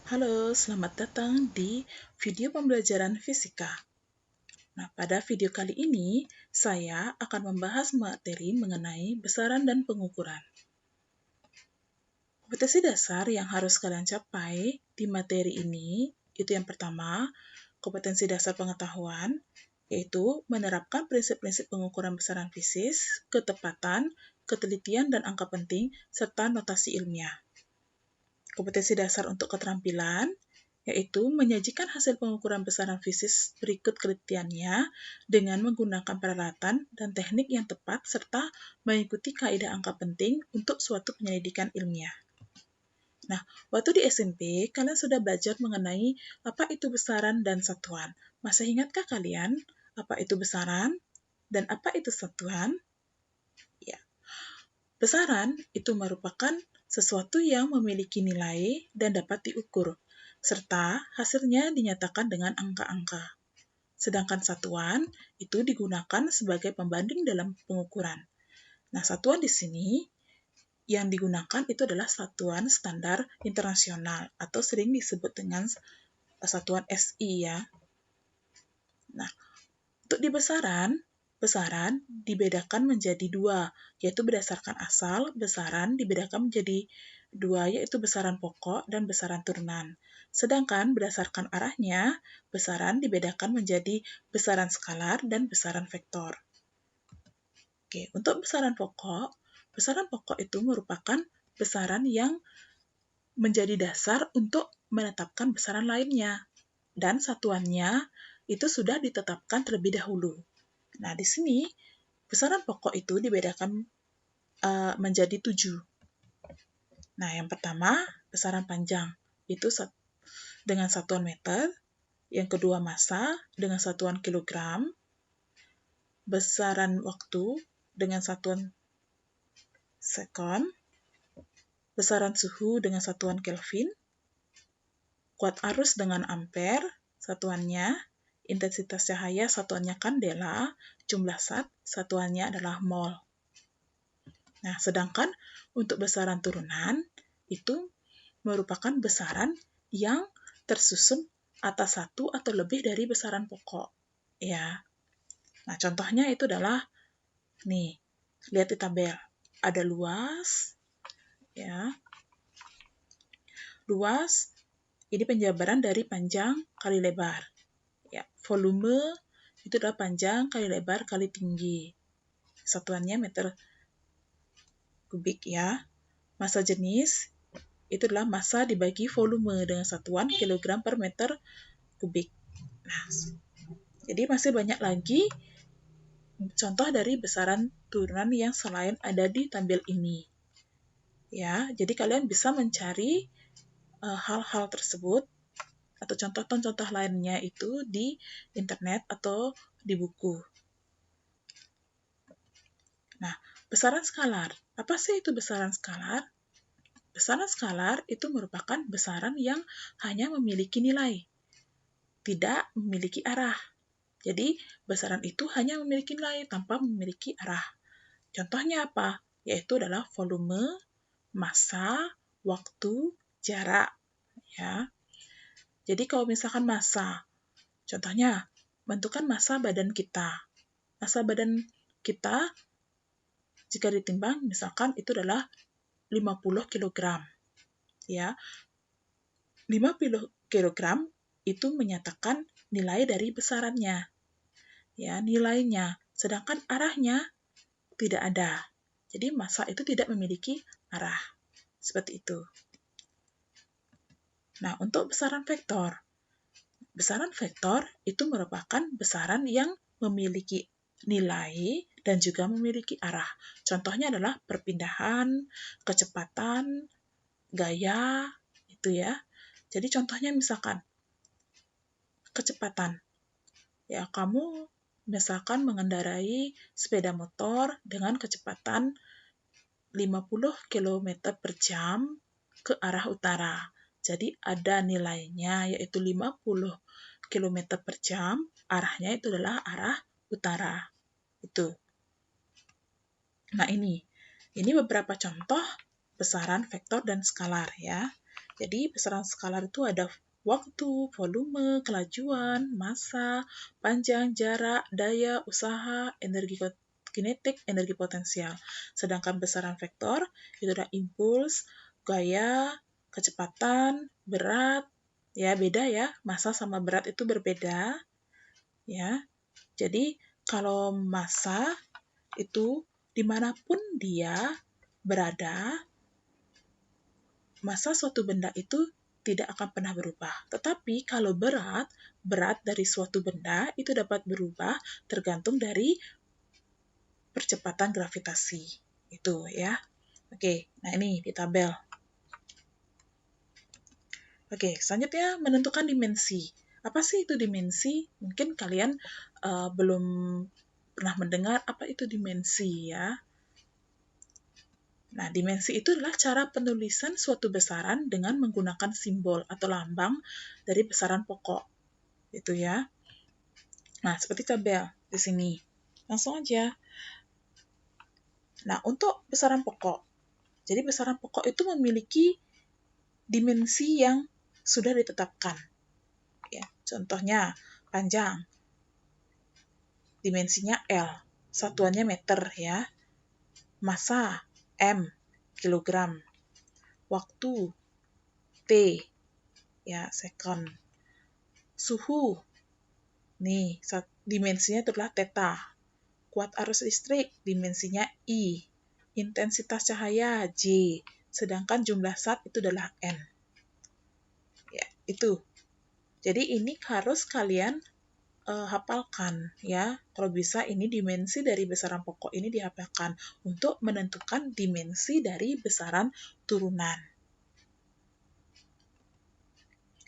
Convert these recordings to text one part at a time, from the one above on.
Halo, selamat datang di video pembelajaran fisika. Nah, pada video kali ini, saya akan membahas materi mengenai besaran dan pengukuran. Kompetensi dasar yang harus kalian capai di materi ini, itu yang pertama, kompetensi dasar pengetahuan, yaitu menerapkan prinsip-prinsip pengukuran besaran fisis, ketepatan, ketelitian, dan angka penting, serta notasi ilmiah. Kompetensi dasar untuk keterampilan, yaitu menyajikan hasil pengukuran besaran fisis berikut kelitiannya dengan menggunakan peralatan dan teknik yang tepat serta mengikuti kaidah angka penting untuk suatu penyelidikan ilmiah. Nah, waktu di SMP, kalian sudah belajar mengenai apa itu besaran dan satuan. Masih ingatkah kalian apa itu besaran dan apa itu satuan? Ya. Besaran itu merupakan sesuatu yang memiliki nilai dan dapat diukur, serta hasilnya dinyatakan dengan angka-angka. Sedangkan satuan itu digunakan sebagai pembanding dalam pengukuran. Nah, satuan di sini yang digunakan itu adalah satuan standar internasional atau sering disebut dengan satuan SI ya. Nah, untuk di besaran dibedakan menjadi dua, yaitu berdasarkan asal, besaran dibedakan menjadi dua, yaitu besaran pokok dan besaran turunan. Sedangkan berdasarkan arahnya, besaran dibedakan menjadi besaran skalar dan besaran vektor. Oke, untuk besaran pokok itu merupakan besaran yang menjadi dasar untuk menetapkan besaran lainnya, dan satuannya itu sudah ditetapkan terlebih dahulu. Nah, di sini besaran pokok itu dibedakan menjadi 7. Nah, yang pertama, besaran panjang itu dengan satuan meter, yang kedua massa dengan satuan kilogram, besaran waktu dengan satuan sekon, besaran suhu dengan satuan Kelvin, kuat arus dengan ampere, satuannya, intensitas cahaya satuannya kandela, jumlah zat satuannya adalah mol. Nah, sedangkan untuk besaran turunan itu merupakan besaran yang tersusun atas satu atau lebih dari besaran pokok. Ya. Nah, contohnya itu adalah nih, lihat di tabel. Ada luas, ya. Luas ini penjabaran dari panjang kali lebar. Ya, volume itu adalah panjang kali lebar kali tinggi. Satuannya meter kubik ya. Massa jenis itu adalah massa dibagi volume dengan satuan kilogram per meter kubik. Nah, jadi masih banyak lagi contoh dari besaran turunan yang selain ada di tabel ini. Ya, jadi kalian bisa mencari hal-hal tersebut atau contoh-contoh lainnya itu di internet atau di buku. Nah, besaran skalar. Apa sih itu besaran skalar? Besaran skalar itu merupakan besaran yang hanya memiliki nilai, tidak memiliki arah. Jadi, besaran itu hanya memiliki nilai tanpa memiliki arah. Contohnya apa? Yaitu adalah volume, massa, waktu, jarak. Ya. Jadi, kalau misalkan massa, contohnya, bentukan massa badan kita. Massa badan kita, jika ditimbang, misalkan itu adalah 50 kg. Ya. 50 kg itu menyatakan nilai dari besarannya. Ya, nilainya. Sedangkan arahnya tidak ada. Jadi massa itu tidak memiliki arah. Seperti itu. Nah, untuk besaran vektor. Besaran vektor itu merupakan besaran yang memiliki nilai dan juga memiliki arah. Contohnya adalah perpindahan, kecepatan, gaya, itu ya. Jadi contohnya misalkan kecepatan. Ya, kamu misalkan mengendarai sepeda motor dengan kecepatan 50 km per jam ke arah utara. Jadi ada nilainya yaitu 50 km per jam, arahnya itu adalah arah utara. Itu. Nah, ini beberapa contoh besaran vektor dan skalar ya. Jadi besaran skalar itu ada waktu, volume, kelajuan, massa, panjang, jarak, daya, usaha, energi kinetik, energi potensial. Sedangkan besaran vektor itu ada impuls, gaya, kecepatan, berat, ya beda ya, massa sama berat itu berbeda, ya. Jadi kalau massa itu dimanapun dia berada, massa suatu benda itu tidak akan pernah berubah. Tetapi kalau berat dari suatu benda itu dapat berubah tergantung dari percepatan gravitasi. Itu ya. Oke, nah ini di tabel. Oke, selanjutnya menentukan dimensi. Apa sih itu dimensi? Mungkin kalian belum pernah mendengar apa itu dimensi ya. Nah, dimensi itu adalah cara penulisan suatu besaran dengan menggunakan simbol atau lambang dari besaran pokok. Itu ya. Nah, seperti tabel di sini. Langsung aja. Nah, untuk besaran pokok. Jadi besaran pokok itu memiliki dimensi yang sudah ditetapkan. Ya, contohnya panjang. Dimensinya L. Satuannya meter ya. Massa M, kilogram. Waktu T, ya, second. Suhu, nih, dimensinya itulah theta. Kuat arus listrik, dimensinya I. Intensitas cahaya, J. Sedangkan jumlah zat itu adalah N. Ya, itu. Jadi ini harus kalian hafalkan ya. Kalau bisa ini dimensi dari besaran pokok ini dihafalkan untuk menentukan dimensi dari besaran turunan.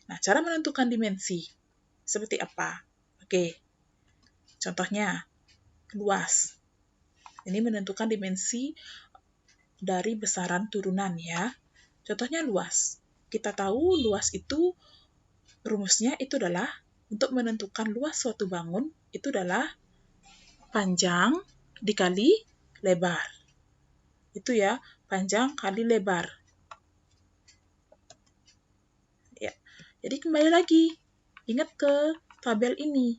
Nah, cara menentukan dimensi seperti apa? Oke. Contohnya luas. Ini menentukan dimensi dari besaran turunan ya. Contohnya luas. Kita tahu luas itu rumusnya itu adalah untuk menentukan luas suatu bangun itu adalah panjang dikali lebar. Itu ya, panjang kali lebar. Ya. Jadi kembali lagi, ingat ke tabel ini.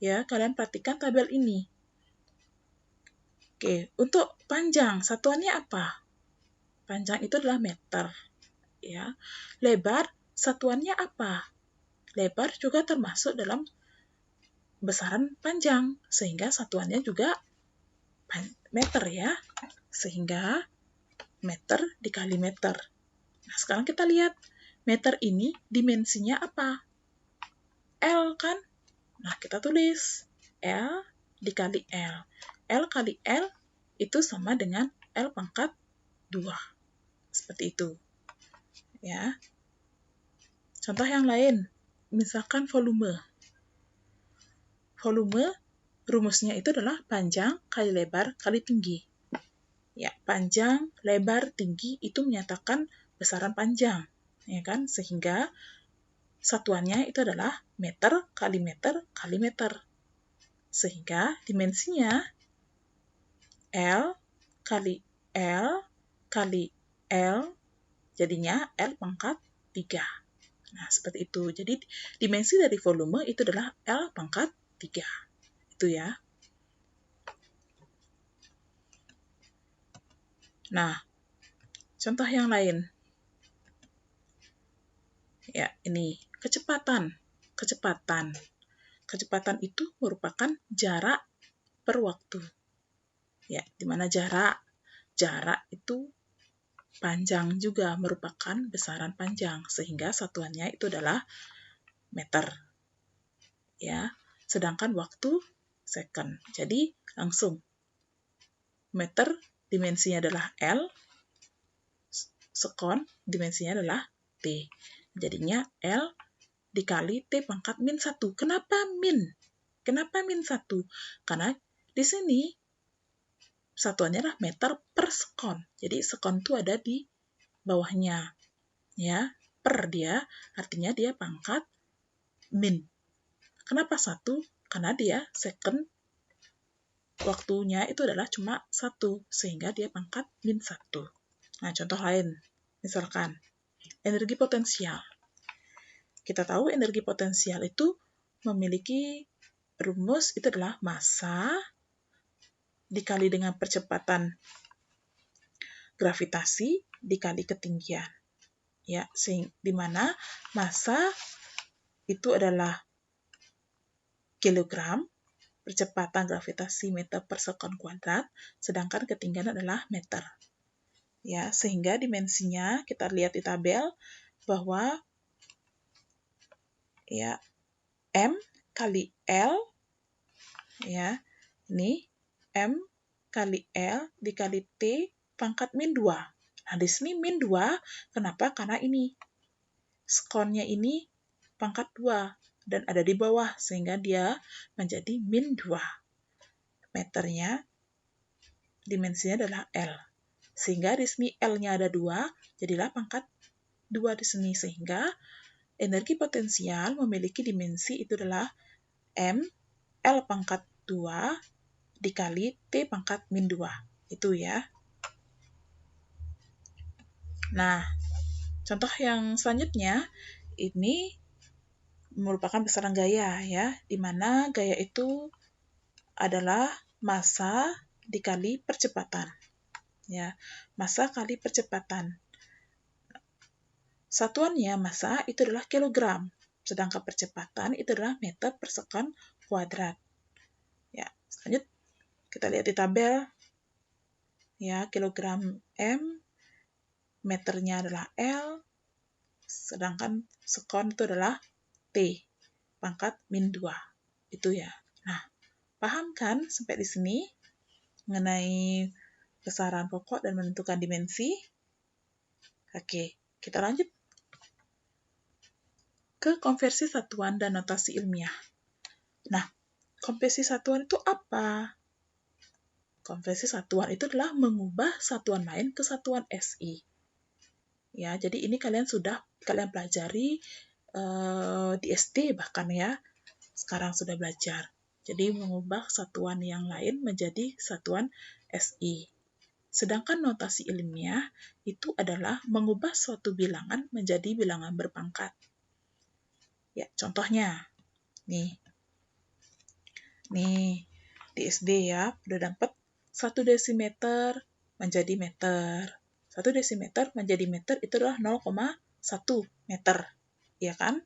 Ya, kalian perhatikan tabel ini. Oke, untuk panjang satuannya apa? Panjang itu adalah meter. Ya. Lebar satuannya apa? Lebar juga termasuk dalam besaran panjang, sehingga satuannya juga meter ya. Sehingga meter dikali meter. Nah, sekarang kita lihat meter ini dimensinya apa? L kan? Nah, kita tulis L dikali L. L kali L itu sama dengan L pangkat 2. Seperti itu. Ya. Contoh yang lain, misalkan volume. Volume rumusnya itu adalah panjang kali lebar kali tinggi. Ya, panjang, lebar, tinggi itu menyatakan besaran panjang, ya kan? Sehingga satuannya itu adalah meter kali meter kali meter. Sehingga dimensinya L kali L kali L jadinya L pangkat 3. Nah, seperti itu. Jadi, dimensi dari volume itu adalah L pangkat 3. Itu ya. Nah, contoh yang lain. Ya, ini kecepatan. Kecepatan. Kecepatan itu merupakan jarak per waktu. Ya, di mana jarak itu panjang juga merupakan besaran panjang, sehingga satuannya itu adalah meter. Ya, sedangkan waktu second. Jadi, langsung meter dimensinya adalah L, second dimensinya adalah T. Jadinya L dikali T pangkat min 1. Kenapa min? Kenapa min 1? Karena di sini satuannya adalah meter per sekon. Jadi sekon itu ada di bawahnya. Ya, per dia, artinya dia pangkat min. Kenapa 1? Karena dia second waktunya itu adalah cuma 1, sehingga dia pangkat min 1. Nah, contoh lain. Misalkan, energi potensial. Kita tahu energi potensial itu memiliki rumus, itu adalah massa dikali dengan percepatan gravitasi dikali ketinggian. Ya, di mana massa itu adalah kilogram, percepatan gravitasi meter per sekon kuadrat, sedangkan ketinggian adalah meter. Ya, sehingga dimensinya kita lihat di tabel bahwa ya M kali L, ya, ini M kali L dikali T pangkat min 2. Nah, di sini min 2, kenapa? Karena ini sekonnya ini pangkat 2 dan ada di bawah, sehingga dia menjadi min 2. Meternya, dimensinya adalah L. Sehingga di sini L-nya ada 2, jadilah pangkat 2 di sini. Sehingga energi potensial memiliki dimensi itu adalah M, L pangkat 2 dikali T pangkat min 2. Itu ya. Nah, contoh yang selanjutnya, ini merupakan besaran gaya ya, di mana gaya itu adalah massa dikali percepatan. Ya, massa kali percepatan. Satuannya massa itu adalah kilogram, sedangkan percepatan itu adalah meter per sekon kuadrat. Ya, selanjut kita lihat di tabel. Ya, kilogram M, meternya adalah L, sedangkan sekon itu adalah T pangkat min 2. Itu ya. Nah, paham kan sampai di sini mengenai besaran pokok dan menentukan dimensi? Oke, kita lanjut ke konversi satuan dan notasi ilmiah. Nah, konversi satuan itu apa? Konversi satuan itu adalah mengubah satuan lain ke satuan SI. Ya, jadi ini kalian pelajari di SD bahkan ya. Sekarang sudah belajar. Jadi mengubah satuan yang lain menjadi satuan SI. Sedangkan notasi ilmiah itu adalah mengubah suatu bilangan menjadi bilangan berpangkat. Ya, contohnya nih di SD ya, udah dapat 1 desimeter menjadi meter. 1 desimeter menjadi meter itu adalah 0,1 meter. Ya kan?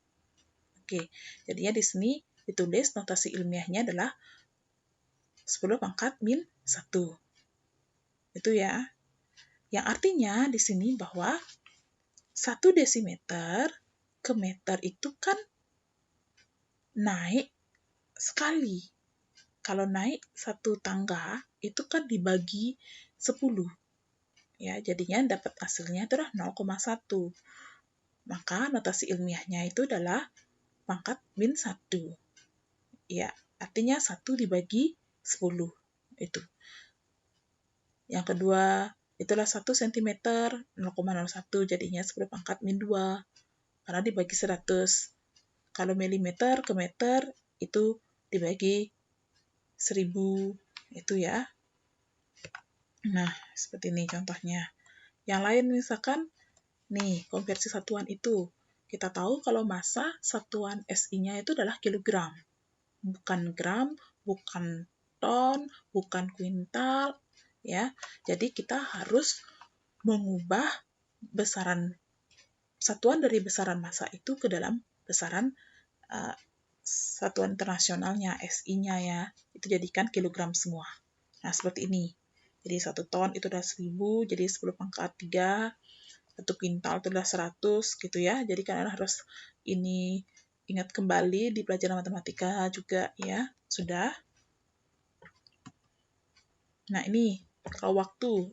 Oke, jadinya di sini ditulis notasi ilmiahnya adalah 10 pangkat min 1. Itu ya. Yang artinya di sini bahwa 1 desimeter ke meter itu kan naik sekali. Kalau naik satu tangga, itu kan dibagi 10. Ya, jadinya dapat hasilnya itu adalah 0,1. Maka notasi ilmiahnya itu adalah pangkat min 1. Ya, artinya 1 dibagi 10. Itu. Yang kedua, itulah 1 cm, 0,01, jadinya 10 pangkat min 2. Karena dibagi 100. Kalau milimeter ke meter, itu dibagi 1000. Itu ya. Nah, seperti ini contohnya. Yang lain misalkan, nih, konversi satuan itu. Kita tahu kalau massa satuan SI-nya itu adalah kilogram. Bukan gram, bukan ton, bukan kuintal, ya. Jadi kita harus mengubah besaran satuan dari besaran massa itu ke dalam besaran satuan internasionalnya, SI-nya ya. Itu jadikan kilogram semua. Nah, seperti ini. Jadi 1 ton itu adalah 1000, jadi 10 pangkat 3, 1 kuintal itu adalah 100 gitu ya. Jadi kalian harus ini ingat kembali di pelajaran matematika juga ya. Sudah. Nah, ini kalau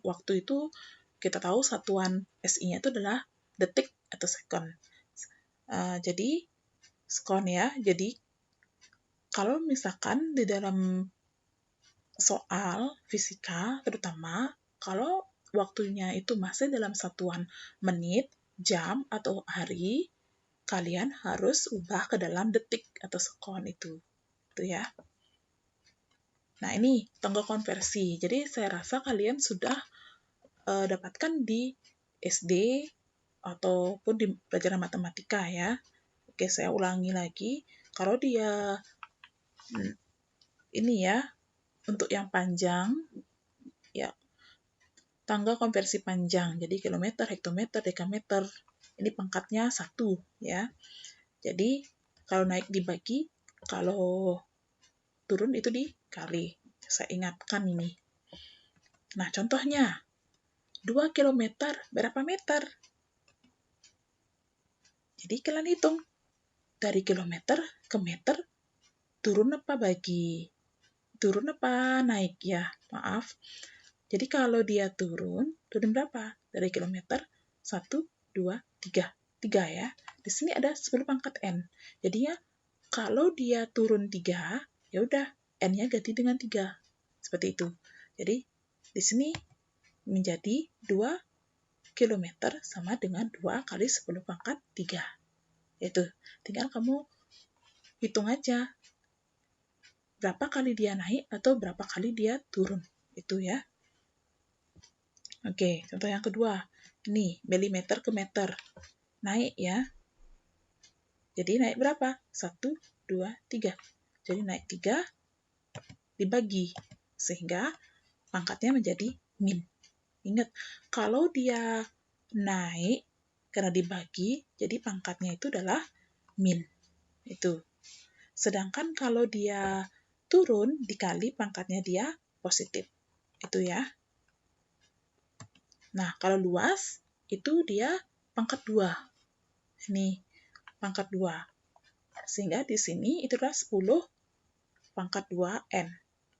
waktu itu kita tahu satuan SI-nya itu adalah detik atau second. Jadi sekon ya. Jadi kalau misalkan di dalam soal fisika terutama kalau waktunya itu masih dalam satuan menit, jam, atau hari, kalian harus ubah ke dalam detik atau sekon itu ya. Nah, ini tanggal konversi. Jadi saya rasa kalian sudah dapatkan di SD ataupun di pelajaran matematika ya. Oke, saya ulangi lagi. Kalau dia ini ya, untuk yang panjang, ya tangga konversi panjang. Jadi kilometer, hektometer, dekameter. Ini pangkatnya 1 ya. Jadi kalau naik dibagi, kalau turun itu dikali. Saya ingatkan ini. Nah, contohnya 2 km berapa meter? Jadi kalian hitung. Dari kilometer ke meter, turun apa bagi? Turun apa naik ya? Maaf. Jadi kalau dia turun berapa? Dari kilometer 1, 2, 3. 3 ya. Di sini ada 10 pangkat N. Jadi ya, kalau dia turun 3, ya udah N-nya ganti dengan 3. Seperti itu. Jadi di sini menjadi 2 km sama dengan 2 kali 10 pangkat 3. Itu. Tinggal kamu hitung aja berapa kali dia naik atau berapa kali dia turun. Itu ya. Oke, contoh yang kedua. Ini, milimeter ke meter. Naik ya. Jadi naik berapa? 1, 2, 3. Jadi naik 3 dibagi. Sehingga pangkatnya menjadi min. Ingat, kalau dia naik karena dibagi, jadi pangkatnya itu adalah min. Itu. Sedangkan kalau dia turun dikali pangkatnya dia positif. Itu ya. Nah, kalau luas itu dia pangkat 2. Ini pangkat 2. Sehingga di sini itu adalah 10 pangkat 2 N.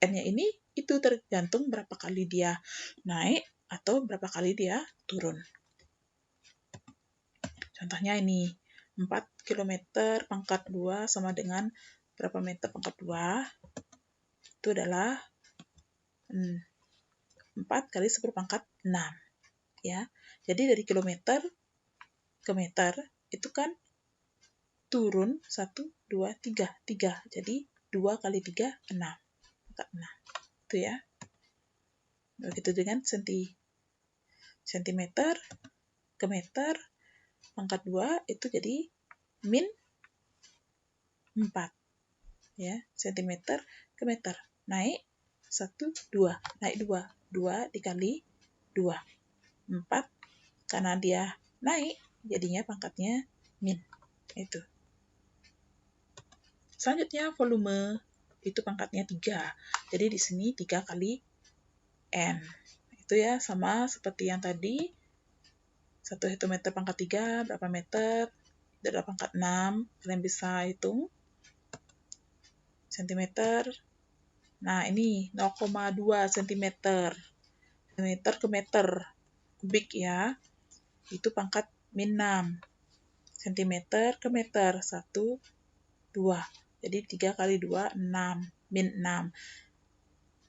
N-nya ini itu tergantung berapa kali dia naik atau berapa kali dia turun. Contohnya ini, 4 km pangkat 2 sama dengan berapa meter pangkat 2? Itu adalah 4 kali 10 pangkat 6. Ya. Jadi dari kilometer ke meter itu kan turun 1, 2, 3. 3. Jadi 2 kali 3, 6. Pangkat 6. Itu ya. Begitu dengan sentimeter ke meter pangkat 2 itu jadi min 4 ya, sentimeter ke meter. Naik 1, 2, naik 2. 2 dikali 2. 4 karena dia naik jadinya pangkatnya min. Itu. Selanjutnya volume itu pangkatnya 3. Jadi di sini 3 kali N. Itu ya, sama seperti yang tadi. 1 hektometer pangkat 3, berapa meter? Itu adalah pangkat 6. Kalian bisa hitung. Sentimeter. Nah, ini 0,2 cm. Meter ke meter. Kubik ya. Itu pangkat min 6. Sentimeter ke meter. 1, 2. Jadi 3 kali 2, 6. Min 6.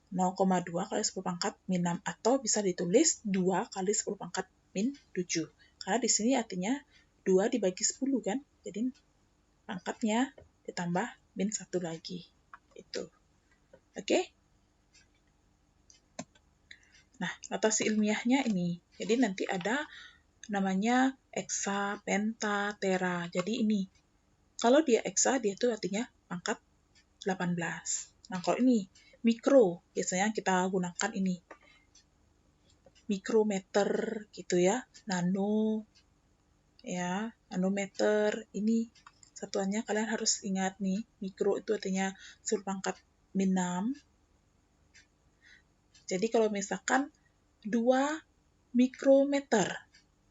0,2 kali 10 pangkat min 6. Atau bisa ditulis 2 kali 10 pangkat min 7. Karena di sini artinya 2 dibagi 10 kan. Jadi pangkatnya ditambah min 1 lagi. Itu. Oke? Nah, notasi ilmiahnya ini. Jadi nanti ada namanya eksa, penta, tera. Jadi ini. Kalau dia eksa, dia itu artinya pangkat 18. Nah, kalau ini mikro, biasanya kita gunakan ini. Mikrometer gitu ya. Nano, ya, nanometer. Ini satuannya kalian harus ingat nih. Mikro itu artinya 10 pangkat min 6. Jadi kalau misalkan 2 mikrometer,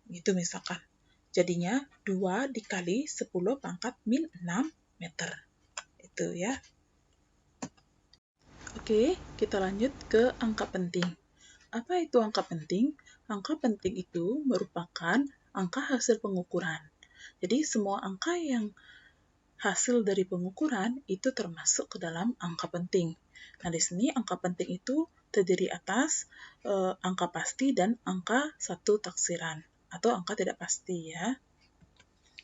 gitu misalkan. Jadinya 2 dikali 10 pangkat min 6 meter. Itu ya. Oke, kita lanjut ke angka penting. Apa itu angka penting? Angka penting itu merupakan angka hasil pengukuran. Jadi semua angka yang hasil dari pengukuran itu termasuk ke dalam angka penting. Nah, di sini angka penting itu terdiri atas angka pasti dan angka satu taksiran atau angka tidak pasti ya.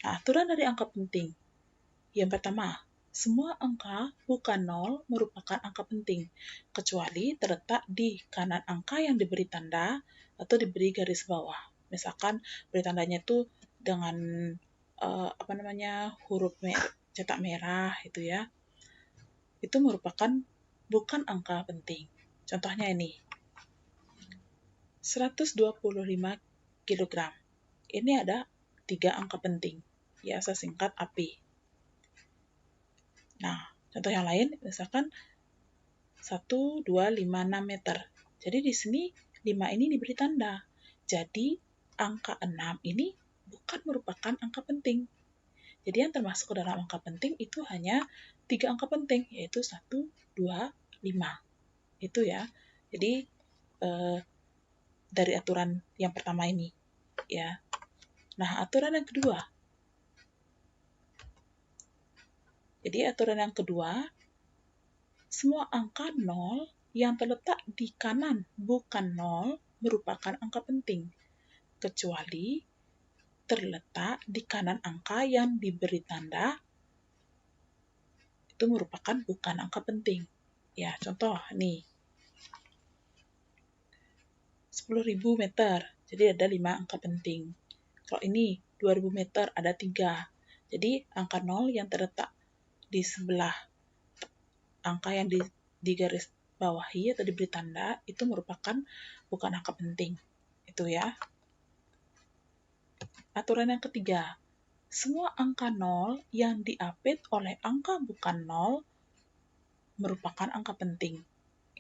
Nah, aturan dari angka penting. Yang pertama, semua angka bukan 0 merupakan angka penting, kecuali terletak di kanan angka yang diberi tanda atau diberi garis bawah. Misalkan beri tandanya itu dengan huruf cetak merah itu ya, itu merupakan bukan angka penting. Contohnya ini, 125 kg. Ini ada 3 angka penting, ya saya singkat AP. Nah, contoh yang lain, misalkan 1, 2, 5, 6 meter. Jadi di sini 5 ini diberi tanda. Jadi angka 6 ini bukan merupakan angka penting. Jadi yang termasuk ke dalam angka penting itu hanya 3 angka penting, yaitu 1, 2, 5. Itu ya. Jadi dari aturan yang pertama ini. Ya. Nah, aturan yang kedua. Jadi aturan yang kedua, semua angka 0 yang terletak di kanan bukan 0 merupakan angka penting, kecuali terletak di kanan angka yang diberi tanda itu merupakan bukan angka penting. Ya, contoh nih. 10.000 meter, jadi ada 5 angka penting. Kalau ini 2.000 meter, ada 3. Jadi angka 0 yang terletak di sebelah angka yang di garis bawahi atau diberi tanda itu merupakan bukan angka penting. Itu ya. Aturan yang ketiga, semua angka 0 yang diapit oleh angka bukan 0 merupakan angka penting.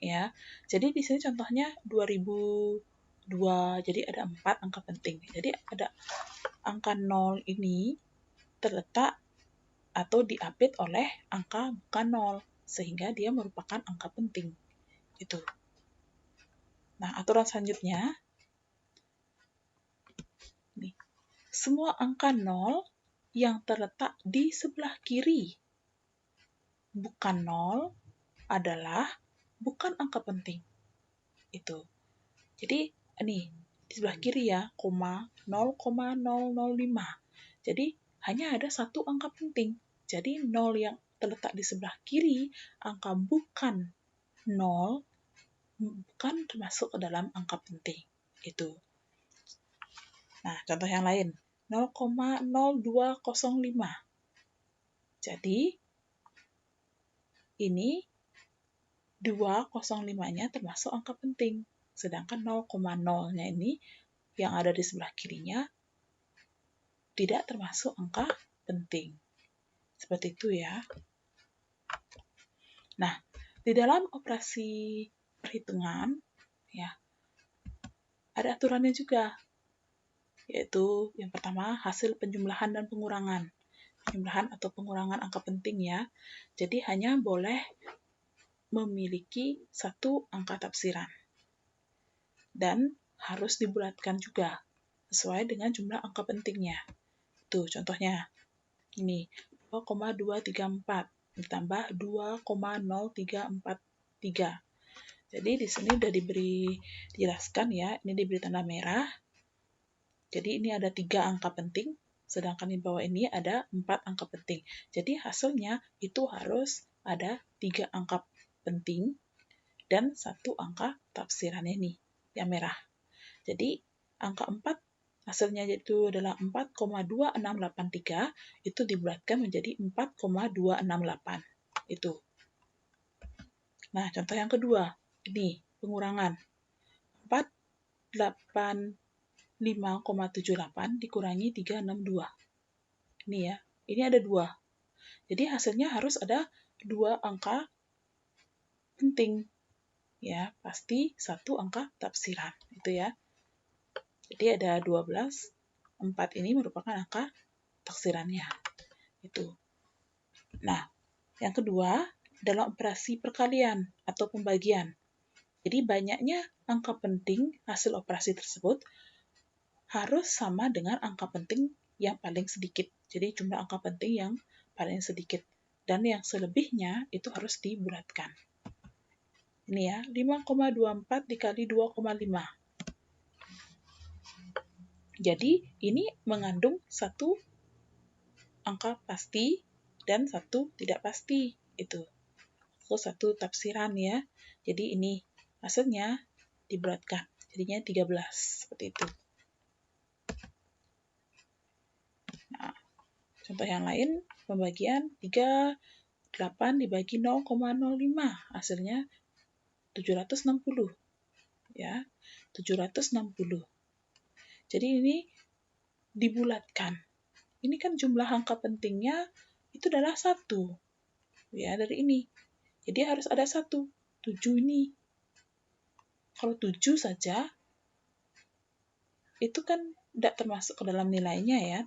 Ya. Jadi di sini contohnya 2002, jadi ada 4 angka penting. Jadi ada angka 0 ini terletak atau diapit oleh angka bukan 0, sehingga dia merupakan angka penting. Itu. Nah, aturan selanjutnya, nih, semua angka 0 yang terletak di sebelah kiri bukan 0 adalah bukan angka penting. Itu. Jadi, ini di sebelah kiri ya, 0,0005. Jadi, hanya ada satu angka penting. Jadi, 0 yang terletak di sebelah kiri, angka bukan 0, bukan termasuk ke dalam angka penting. Itu. Nah, contoh yang lain, 0,0205. Jadi, ini 205-nya termasuk angka penting. Sedangkan 0,0-nya ini yang ada di sebelah kirinya tidak termasuk angka penting. Seperti itu ya. Nah, di dalam operasi perhitungan, ya, ada aturannya juga. Yaitu yang pertama, hasil penjumlahan dan pengurangan. Penjumlahan atau pengurangan angka penting ya. Jadi hanya boleh memiliki satu angka tafsiran. Dan harus dibulatkan juga sesuai dengan jumlah angka pentingnya. Tuh contohnya. Ini 2,234 ditambah 2,0343. Jadi di sini udah dijelaskan ya, ini diberi tanda merah. Jadi ini ada 3 angka penting, sedangkan di bawah ini ada 4 angka penting. Jadi hasilnya itu harus ada 3 angka penting dan 1 angka tafsirannya nih, yang merah. Jadi angka 4 hasilnya yaitu adalah 4,2683, itu dibulatkan menjadi 4,268. Itu. Nah, contoh yang kedua, ini pengurangan. 485,78 dikurangi 362. Ini ya, ini ada 2. Jadi hasilnya harus ada 2 angka penting. Ya, pasti 1 angka tafsiran. Itu ya. Jadi ada 12, 4 ini merupakan angka taksirannya. Itu. Nah, yang kedua, dalam operasi perkalian atau pembagian. Jadi banyaknya angka penting hasil operasi tersebut harus sama dengan angka penting yang paling sedikit. Jadi jumlah angka penting yang paling sedikit. Dan yang selebihnya itu harus dibulatkan. Ini ya, 5,24 dikali 2,5. Jadi ini mengandung satu angka pasti dan satu tidak pasti. Itu. Satu tafsiran ya. Jadi ini hasilnya dibulatkan. Jadinya 13. Seperti itu. Contoh yang lain, pembagian 38 dibagi 0,05, hasilnya 760. Ya, 760. Jadi ini dibulatkan. Ini kan jumlah angka pentingnya itu adalah 1. Ya, dari ini. Jadi harus ada 1. 7 ini. Kalau 7 saja, itu kan tidak termasuk ke dalam nilainya ya.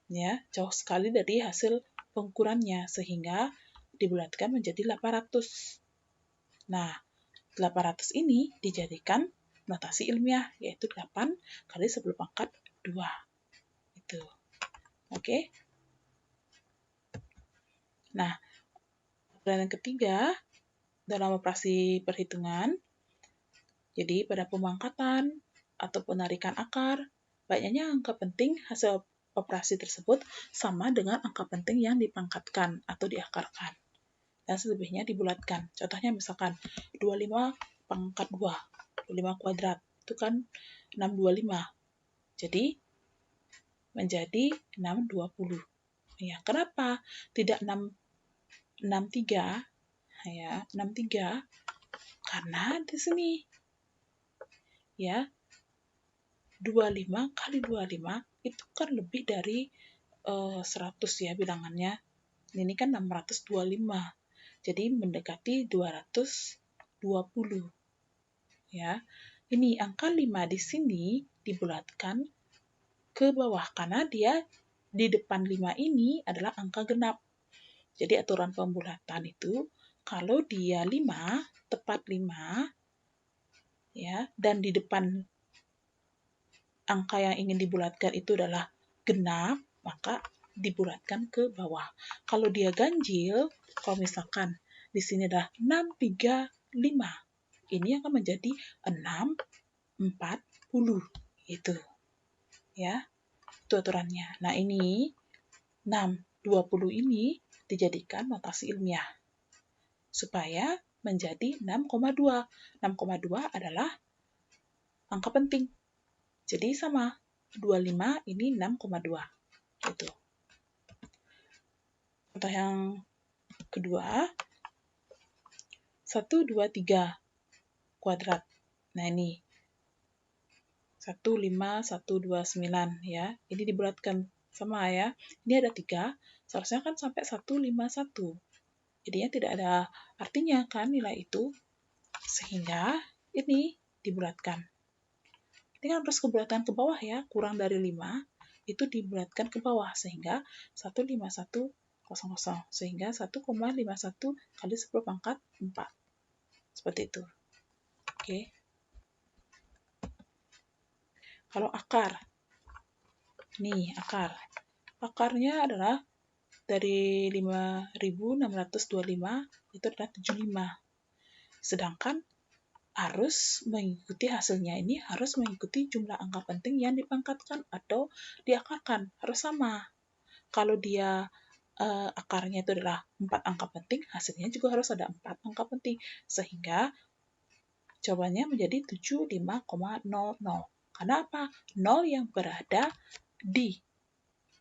Ya, jauh sekali dari hasil pengukurannya, sehingga dibulatkan menjadi 800. Nah, 800 ini dijadikan notasi ilmiah, yaitu 8 kali 10 pangkat 2. Itu. Oke. Nah, dan yang ketiga, dalam operasi perhitungan, jadi pada pemangkatan atau penarikan akar, banyaknya angka penting hasil operasi tersebut sama dengan angka penting yang dipangkatkan atau diakarkan. Dan selebihnya dibulatkan. Contohnya misalkan 25 pangkat 2, 25 kuadrat, itu kan 625. Jadi, menjadi 620. Ya, kenapa tidak 63? Ya, 63 karena di sini ya 25 kali 25 itu kan lebih dari 100 ya bilangannya. Ini kan 625. Jadi mendekati 220. Ya. Ini angka 5 di sini dibulatkan ke bawah karena dia di depan 5 ini adalah angka genap. Jadi aturan pembulatan itu kalau dia 5, tepat 5 ya, dan di depan angka yang ingin dibulatkan itu adalah genap, maka dibulatkan ke bawah. Kalau dia ganjil, kalau misalkan di sini adalah 635, ini akan menjadi 640. Itu. Ya. Itu aturannya. Nah, ini 620 ini dijadikan notasi ilmiah supaya menjadi 6,2. 6,2 adalah angka penting. Jadi sama, 25 ini 6,2. Gitu. Contoh yang kedua, 1, 2, 3 kuadrat. Nah ini, 1, 5, 1, 2, 9 ya. Ini dibulatkan sama ya. Ini ada 3, seharusnya kan sampai 1, 5, 1. Jadinya tidak ada artinya kan nilai itu, sehingga ini dibulatkan. Ini kan harus kebulatan ke bawah ya, kurang dari 5, itu dibulatkan ke bawah, sehingga 15100, sehingga 1,51 kali 10 pangkat 4. Seperti itu. Oke. Kalau akar, nih akar. Akarnya adalah dari 5.625, itu adalah 75. Sedangkan harus mengikuti hasilnya ini harus mengikuti jumlah angka penting yang dipangkatkan atau diakarkan, harus sama. Kalau dia akarnya itu adalah 4 angka penting, hasilnya juga harus ada 4 angka penting, sehingga jawabannya menjadi 75,00. Karena apa? 0 yang berada di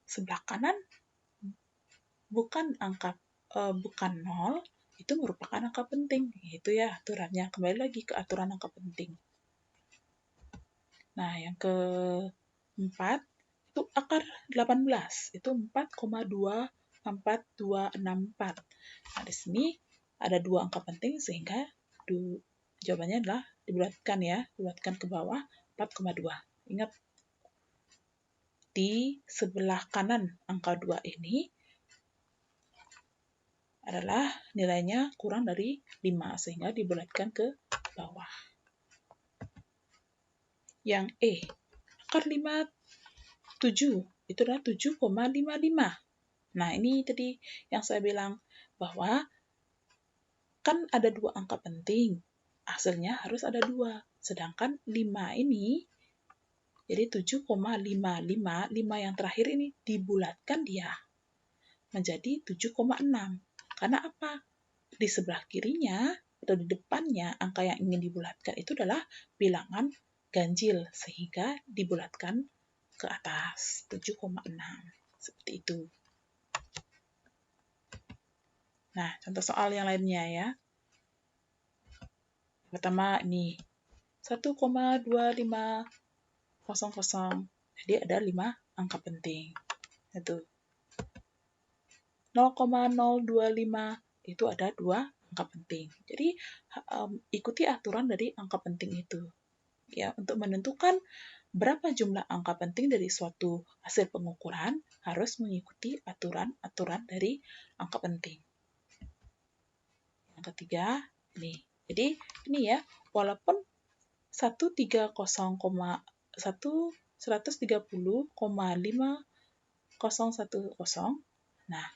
sebelah kanan bukan 0, itu merupakan angka penting. Itu ya aturannya. Kembali lagi ke aturan angka penting. Nah, yang keempat, itu akar 18. Itu 4,24264. Nah, di sini ada 2 angka penting, sehingga jawabannya adalah dibulatkan ya. Dibulatkan ke bawah, 4,2. Ingat, di sebelah kanan angka 2 ini adalah nilainya kurang dari 5, sehingga dibulatkan ke bawah. Yang akar 57, itu adalah 7,55. Nah, ini tadi yang saya bilang, bahwa kan ada 2 angka penting, hasilnya harus ada 2. Sedangkan 5 ini, jadi 7,55, 5 yang terakhir ini dibulatkan dia menjadi 7,6. Karena apa? Di sebelah kirinya atau di depannya angka yang ingin dibulatkan itu adalah bilangan ganjil, sehingga dibulatkan ke atas 7,6. Seperti itu. Nah, contoh soal yang lainnya ya. Pertama ini 1,2500. Jadi ada 5 angka penting. Itu 0,025 itu ada 2 angka penting. Jadi ikuti aturan dari angka penting itu. Ya, untuk menentukan berapa jumlah angka penting dari suatu hasil pengukuran harus mengikuti aturan-aturan dari angka penting. Yang ketiga, ini. Jadi, ini ya, walaupun 130,5010. Nah,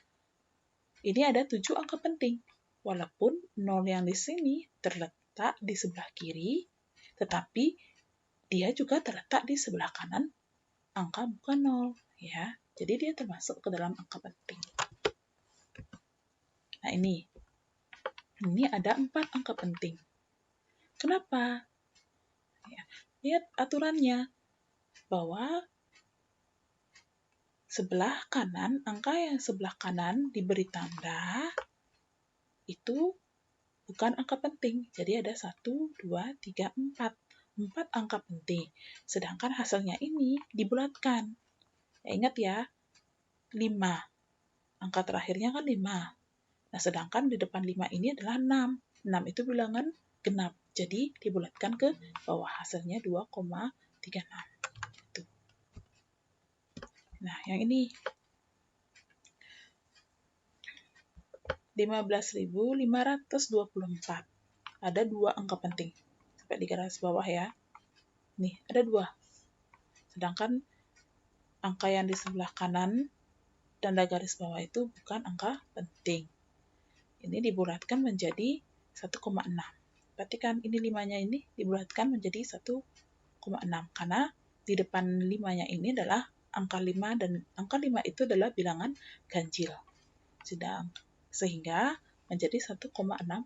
ini ada 7 angka penting. Walaupun 0 yang di sini terletak di sebelah kiri, tetapi dia juga terletak di sebelah kanan angka bukan 0. Ya. Jadi dia termasuk ke dalam angka penting. Nah, ini ada 4 angka penting. Kenapa? Ya, lihat aturannya bahwa angka yang sebelah kanan diberi tanda itu bukan angka penting. Jadi ada 1, 2, 3, 4. 4 angka penting. Sedangkan hasilnya ini dibulatkan. Ya, ingat ya, 5. Angka terakhirnya kan 5. Nah, sedangkan di depan 5 ini adalah 6. 6 itu bilangan genap. Jadi dibulatkan ke bawah, hasilnya 2,36. Itu. Nah, yang ini 15.524. Ada 2 angka penting. Sampai di garis bawah ya. Nih, ada 2. Sedangkan angka yang di sebelah kanan tanda garis bawah itu bukan angka penting. Ini dibulatkan menjadi 1,6. Perhatikan ini 5-nya ini dibulatkan menjadi 1,6 karena di depan 5-nya ini adalah angka 5 dan angka 5 itu adalah bilangan ganjil. Sehingga menjadi 1,6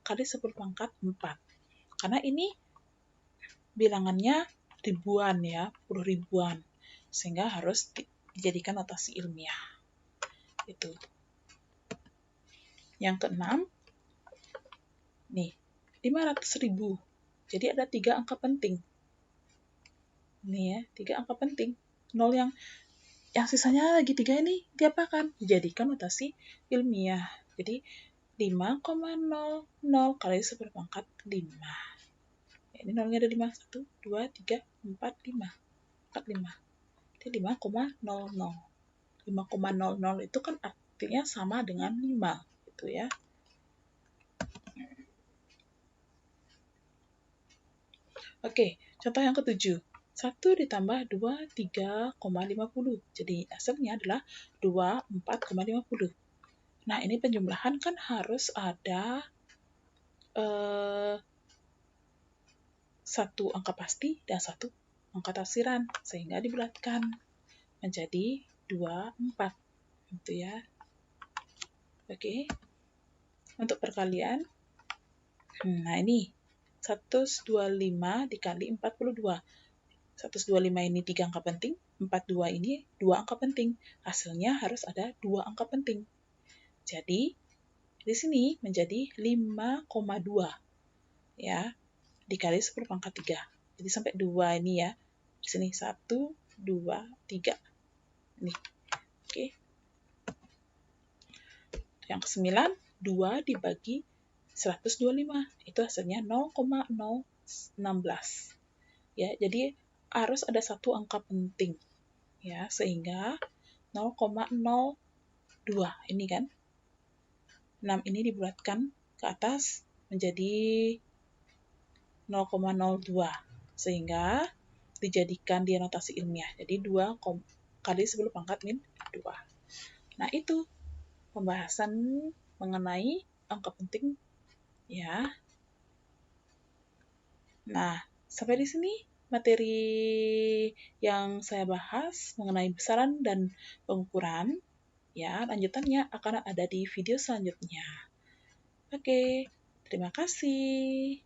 kali 10 pangkat 4. Karena ini bilangannya ribuan ya, puluh ribuan. Sehingga harus dijadikan notasi ilmiah. Itu. Yang keenam, nih, 500.000. Jadi ada 3 angka penting. Nih ya, 3 angka penting. 0 yang sisanya lagi 3 ini diapakan? Dijadikan notasi ilmiah. Jadi 5,00 kali 10 pangkat 5. Ya, ini nolnya ada 5. 1, 2, 3, 4, 5. 45. Jadi 5,00. 5,00 itu kan artinya sama dengan 5. Gitu ya. Oke, contoh yang ketujuh. 1 ditambah 2, 3,50. Jadi hasilnya adalah 24,50. Nah, ini penjumlahan kan harus ada satu angka pasti dan satu angka tafsiran, sehingga dibulatkan menjadi 24. Gitu ya. Oke. Untuk perkalian, nah ini 125 dikali 42. 125 ini 3 angka penting, 42 ini 2 angka penting. Hasilnya harus ada 2 angka penting. Jadi, di sini menjadi 5,2. Ya, dikali 10 pangkat 3. Jadi sampai 2 ini ya. Di sini 1, 2, 3. Ini. Oke. Yang ke-9, 2 dibagi 125. Itu hasilnya 0,016. Ya, jadi harus ada satu angka penting. Ya, sehingga 0,02 ini kan. 6 ini dibulatkan ke atas menjadi 0,02. Sehingga dijadikan dia notasi ilmiah. Jadi 2 kali 10 pangkat min 2. Nah, itu pembahasan mengenai angka penting ya. Nah, sampai di sini materi yang saya bahas mengenai besaran dan pengukuran. Ya, lanjutannya akan ada di video selanjutnya. Oke, terima kasih.